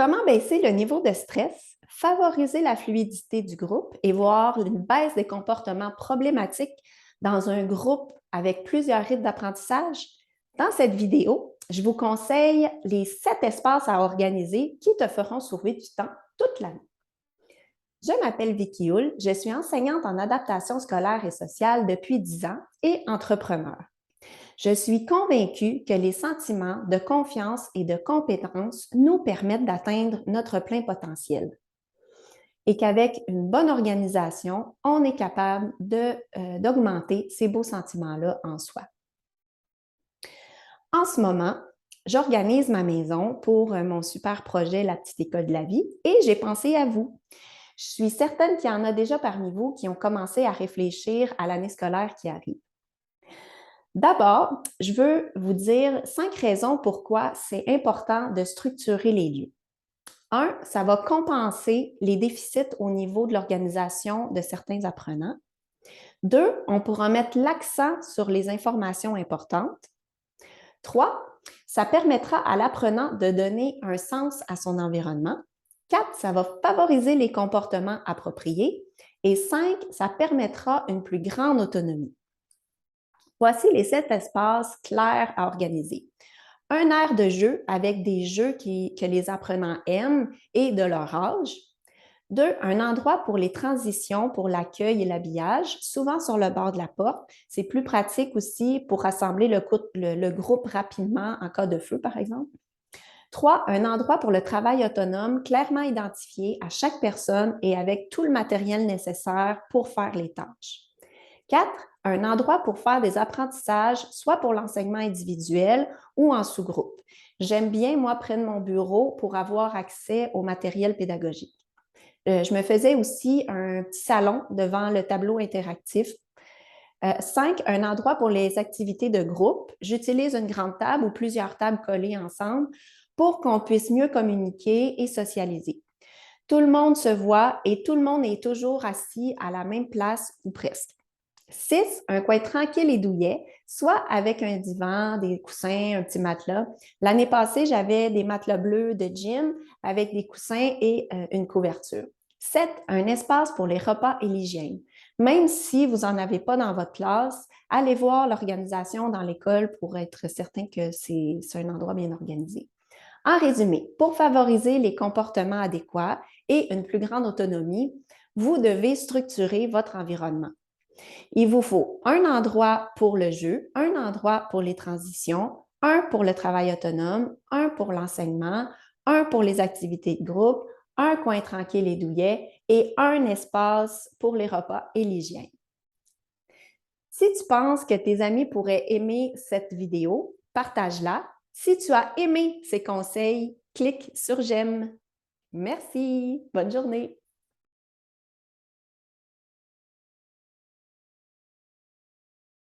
Comment baisser le niveau de stress, favoriser la fluidité du groupe et voir une baisse des comportements problématiques dans un groupe avec plusieurs rythmes d'apprentissage? Dans cette vidéo, je vous conseille les 7 espaces à organiser qui te feront sauver du temps toute l'année. Je m'appelle Vicky Hull, je suis enseignante en adaptation scolaire et sociale depuis 10 ans et entrepreneur. Je suis convaincue que les sentiments de confiance et de compétence nous permettent d'atteindre notre plein potentiel et qu'avec une bonne organisation, on est capable d'augmenter ces beaux sentiments-là en soi. En ce moment, j'organise ma maison pour mon super projet La Petite École de la Vie et j'ai pensé à vous. Je suis certaine qu'il y en a déjà parmi vous qui ont commencé à réfléchir à l'année scolaire qui arrive. D'abord, je veux vous dire 5 raisons pourquoi c'est important de structurer les lieux. 1, ça va compenser les déficits au niveau de l'organisation de certains apprenants. 2, on pourra mettre l'accent sur les informations importantes. 3, ça permettra à l'apprenant de donner un sens à son environnement. 4, ça va favoriser les comportements appropriés. Et 5, ça permettra une plus grande autonomie. Voici les 7 espaces clairs à organiser. Un aire de jeu avec des jeux que les apprenants aiment et de leur âge. 2, un endroit pour les transitions, pour l'accueil et l'habillage, souvent sur le bord de la porte. C'est plus pratique aussi pour rassembler le groupe rapidement en cas de feu, par exemple. 3, un endroit pour le travail autonome, clairement identifié à chaque personne et avec tout le matériel nécessaire pour faire les tâches. 4, un endroit pour faire des apprentissages, soit pour l'enseignement individuel ou en sous-groupe. J'aime bien, moi, près de mon bureau pour avoir accès au matériel pédagogique. Je me faisais aussi un petit salon devant le tableau interactif. 5, un endroit pour les activités de groupe. J'utilise une grande table ou plusieurs tables collées ensemble pour qu'on puisse mieux communiquer et socialiser. Tout le monde se voit et tout le monde est toujours assis à la même place ou presque. 6, un coin tranquille et douillet, soit avec un divan, des coussins, un petit matelas. L'année passée, j'avais des matelas bleus de gym avec des coussins et une couverture. 7, un espace pour les repas et l'hygiène. Même si vous n'en avez pas dans votre classe, allez voir l'organisation dans l'école pour être certain que c'est un endroit bien organisé. En résumé, pour favoriser les comportements adéquats et une plus grande autonomie, vous devez structurer votre environnement. Il vous faut un endroit pour le jeu, un endroit pour les transitions, un pour le travail autonome, un pour l'enseignement, un pour les activités de groupe, un coin tranquille et douillet et un espace pour les repas et l'hygiène. Si tu penses que tes amis pourraient aimer cette vidéo, partage-la. Si tu as aimé ces conseils, clique sur j'aime. Merci. Bonne journée.